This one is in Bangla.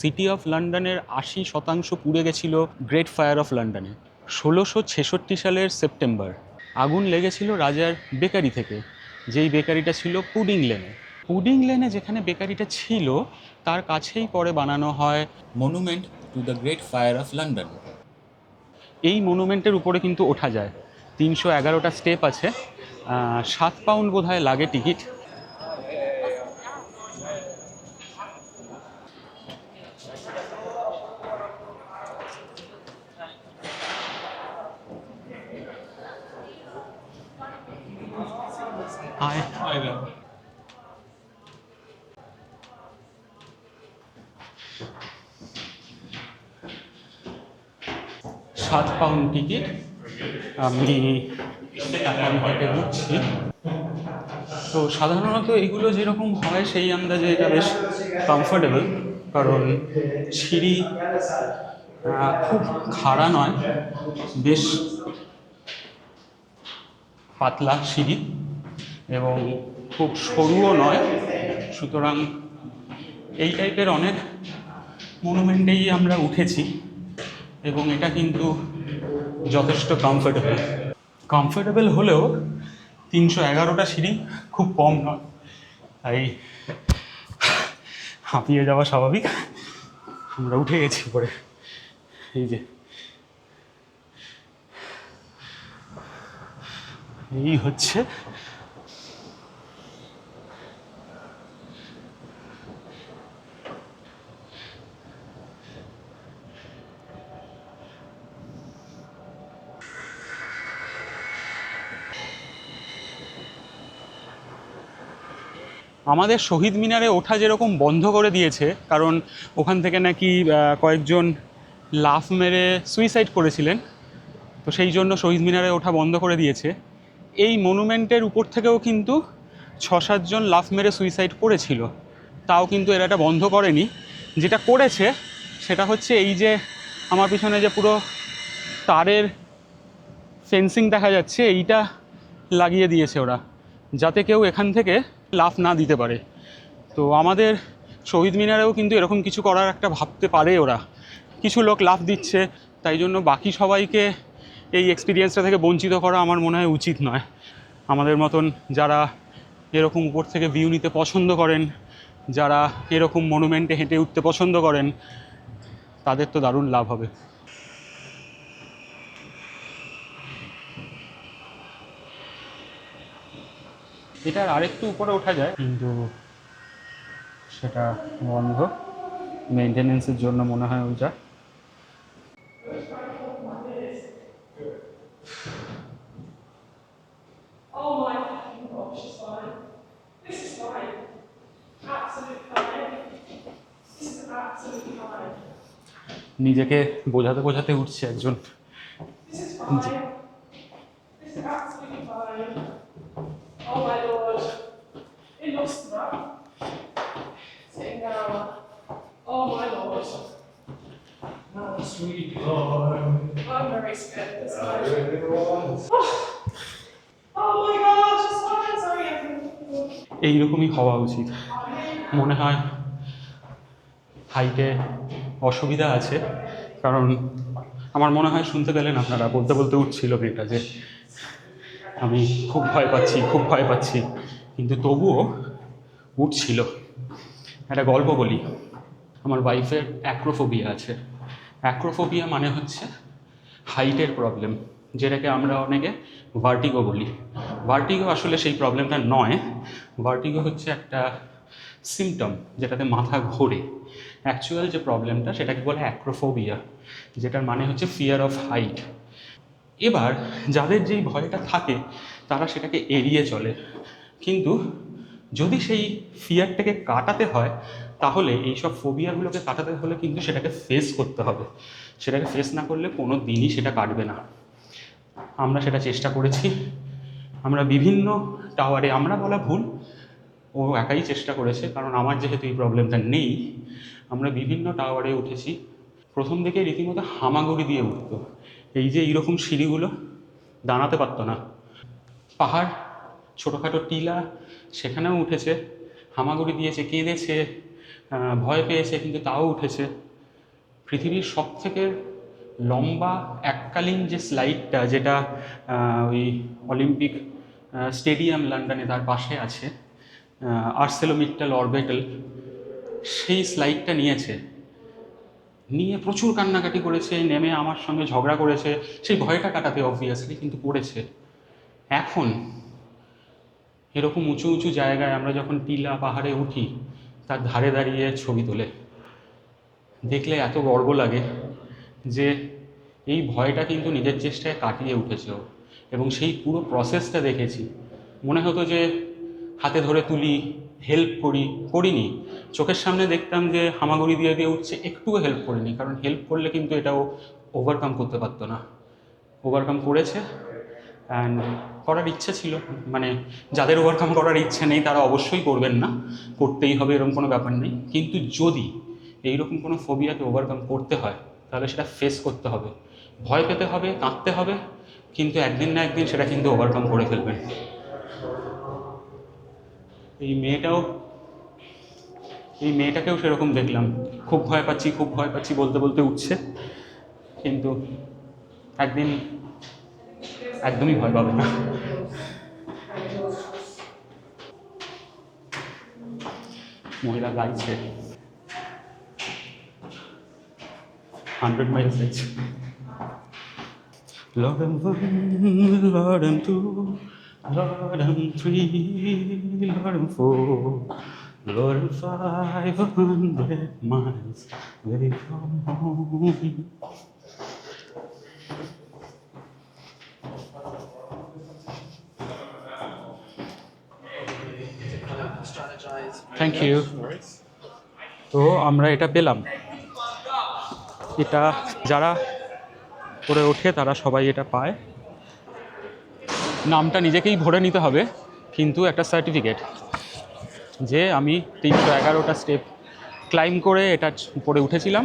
সিটি অফ লন্ডনের ৮০% পুড়ে গেছিল গ্রেট ফায়ার অফ লন্ডনে। ১৬৬৬ সালের সেপ্টেম্বর আগুন লেগেছিল রাজার বেকারি থেকে, যেই বেকারিটা ছিল পুডিং লেনে। পুডিং লেনে যেখানে বেকারিটা ছিল তার কাছেই পরে বানানো হয় monument to the great fire of London. এই মনুমেন্টের উপরে কিন্তু ওঠা যায়, ৩১১টা স্টেপ আছে, ৭ পাউন্ড বোধহয় লাগে ticket. Hi there. ৭ pound ticket. আমি হেঁটে ঘুরছি। তো সাধারণত এগুলো যেরকম হয় সেই আন্দাজে এটা বেশ কমফোর্টেবল, কারণ সিঁড়ি খুব খাড়া নয়, বেশ পাতলা সিঁড়ি এবং খুব সরুও নয়। সুতরাং এই টাইপের অনেক মনুমেন্টেই আমরা উঠেছি এবং এটা কিন্তু যথেষ্ট কমফোর্টেবল হলেও ৩১১টা সিঁড়ি খুব কম নয়, তাই হাঁপিয়ে যাওয়া স্বাভাবিক। আমরা উঠে গেছি পরে, এই যে এই হচ্ছে আমাদের শহীদ মিনারে ওঠা যেরকম বন্ধ করে দিয়েছে, কারণ ওখান থেকে নাকি কয়েকজন লাফ মেরে সুইসাইড করেছিলেন, তো সেই জন্য শহীদ মিনারে ওঠা বন্ধ করে দিয়েছে। এই মনুমেন্টের উপর থেকেও কিন্তু ৬-৭ জন লাফ মেরে সুইসাইড করেছিল, তাও কিন্তু এরা এটা বন্ধ করেনি। যেটা করেছে সেটা হচ্ছে এই যে আমার পিছনে যে পুরো তারের ফেন্সিং দেখা যাচ্ছে, এইটা লাগিয়ে দিয়েছে ওরা, যাতে কেউ এখান থেকে লাফ না দিতে পারে। তো আমাদের শহীদ মিনারেও কিন্তু এরকম কিছু করার একটা ভাবতে পারে ওরা। কিছু লোক লাফ দিচ্ছে, তাই জন্য বাকি সবাইকে এই এক্সপিরিয়েন্সটা থেকে বঞ্চিত করা আমার মনে হয় উচিত নয়। আমাদের মতন যারা এরকম উপর থেকে ভিউ নিতে পছন্দ করেন, যারা এরকম মনুমেন্টে হেঁটে উঠতে পছন্দ করেন, তাদের তো দারুণ লাভ হবে। এটার আরেকটু উপরে ওঠা যায়, কিন্তু সেটা বন্ধ, মেনটেনেন্সের জন্য মনে হয় ওইটা। Oh my fucking gosh, it's fine. This is fine. Absolutely fine. This is absolutely fine. নিজেকে বোঝাতে বোঝাতে উঠছে একজন। This is fine. This is absolutely fine. Oh my lord. It looks rough. Sitting down. Oh my lord. Sweetheart. I'm very scared this time. Oh my gosh, it's fine. Sorry, এইরকমই হওয়া উচিত মনে হয়। হাইটে অসুবিধা আছে, কারণ আমার মনে হয় শুনতে পেলেন আপনারা, বলতে বলতে উঠছিল মেয়েটা যে আমি খুব ভয় পাচ্ছি, কিন্তু তবুও উঠছিল। একটা গল্প বলি। আমার ওয়াইফের অ্যাক্রোফোবিয়া আছে। অ্যাক্রোফোবিয়া মানে হচ্ছে হাইটের প্রবলেম, যেটাকে আমরা অনেকে ভার্টিগো বলি। ভার্টিগো আসলে সেই প্রবলেমটা নয়, ভার্টিগো হচ্ছে একটা সিমটম যেটাতে মাথা ঘোরে। অ্যাকচুয়াল যে প্রবলেমটা সেটাকে বলে অ্যাক্রোফোবিয়া, যেটার মানে হচ্ছে ফিয়ার অফ হাইট। এবার যাদের যেই ভয়টা থাকে তারা সেটাকে এড়িয়ে চলে, কিন্তু যদি সেই ফিয়ারটাকে কাটাতে হয় তাহলে এইসব ফোবিয়াগুলোকে কাটাতে হলে কিন্তু সেটাকে ফেস করতে হবে। সেটাকে ফেস না করলে কোনো দিনই সেটা কাটবে না। আমরা সেটা চেষ্টা করেছি। আমরা বিভিন্ন টাওয়ারে, আমরা বলা ভুল, ও একাই চেষ্টা করেছে, কারণ আমার যেহেতু এই প্রবলেমটা নেই। আমরা বিভিন্ন টাওয়ারে উঠেছি। প্রথম দিকে রীতিমতো হামাগুড়ি দিয়ে উঠতো, এই যে এইরকম সিঁড়িগুলো, দাঁড়াতে পারতো না। পাহাড়, ছোটোখাটো টিলা, সেখানেও উঠেছে, হামাগুড়ি দিয়েছে, কেঁদেছে, ভয় পেয়েছে কিন্তু তাও উঠেছে। পৃথিবীর সবথেকে লম্বা এককালীন যে স্লাইডটা, যেটা ওই অলিম্পিক স্টেডিয়াম লন্ডনে তার পাশে আছে, আর্সেলোমিট্টাল অরবিটাল, সেই স্লাইডটা নিয়ে প্রচুর কান্নাকাটি করেছে, নেমে আমার সঙ্গে ঝগড়া করেছে সেই ভয়টা কাটাতে অবভিয়াসলি, কিন্তু করেছে। এখন এরকম উঁচু উঁচু জায়গায় আমরা যখন টিলা পাহাড়ে উঠি, তার ধারে দাঁড়িয়ে ছবি তোলে, দেখলে এত গর্ব লাগে যে এই ভয়টা কিন্তু নিজের চেষ্টায় কাটিয়ে উঠেছে ও। এবং সেই পুরো প্রসেসটা দেখেছি, মনে হতো যে হাতে ধরে তুলি, হেল্প করিনি। চোখের সামনে দেখতাম যে হামাগুড়ি দিয়ে দিয়ে উঠছে, একটুও হেল্প করিনি, কারণ হেল্প করলে কিন্তু এটাও ওভারকাম করতে পারতো না। ওভারকাম করেছে, অ্যান্ড করার ইচ্ছে ছিল। মানে যাদের ওভারকাম করার ইচ্ছে নেই তারা অবশ্যই করবেন না, করতেই হবে এরকম কোনো ব্যাপার নেই। কিন্তু যদি এইরকম কোনো ফোবিয়াকে ওভারকাম করতে হয়, তাহলে সেটা ফেস করতে হবে, ভয় পেতে হবে, কাঁদতে হবে, কিন্তু একদিন না একদিন সেটা কিন্তু ওভারকাম করে ফেলবেন। এই মেয়েটাকেও সেরকম দেখলাম, খুব ভয় পাচ্ছি বলতে বলতে উঠছে, কিন্তু একদিন একদমই ভয় পাবে না। মহিলা গাইছে 100 মাইলস যাচ্ছে। Lorem 1, Lorem 2, Lorem 3, Lorem 4, Lorem 500 miles away from home. Thank you. তো আমরা এটা পেলাম, এটা যারা করে ওঠে তারা সবাই এটা পায়। নামটা নিজেকেই ভরে নিতে হবে, কিন্তু একটা সার্টিফিকেট যে আমি 311টা স্টেপ ক্লাইম্ব করে এটার উপরে উঠেছিলাম।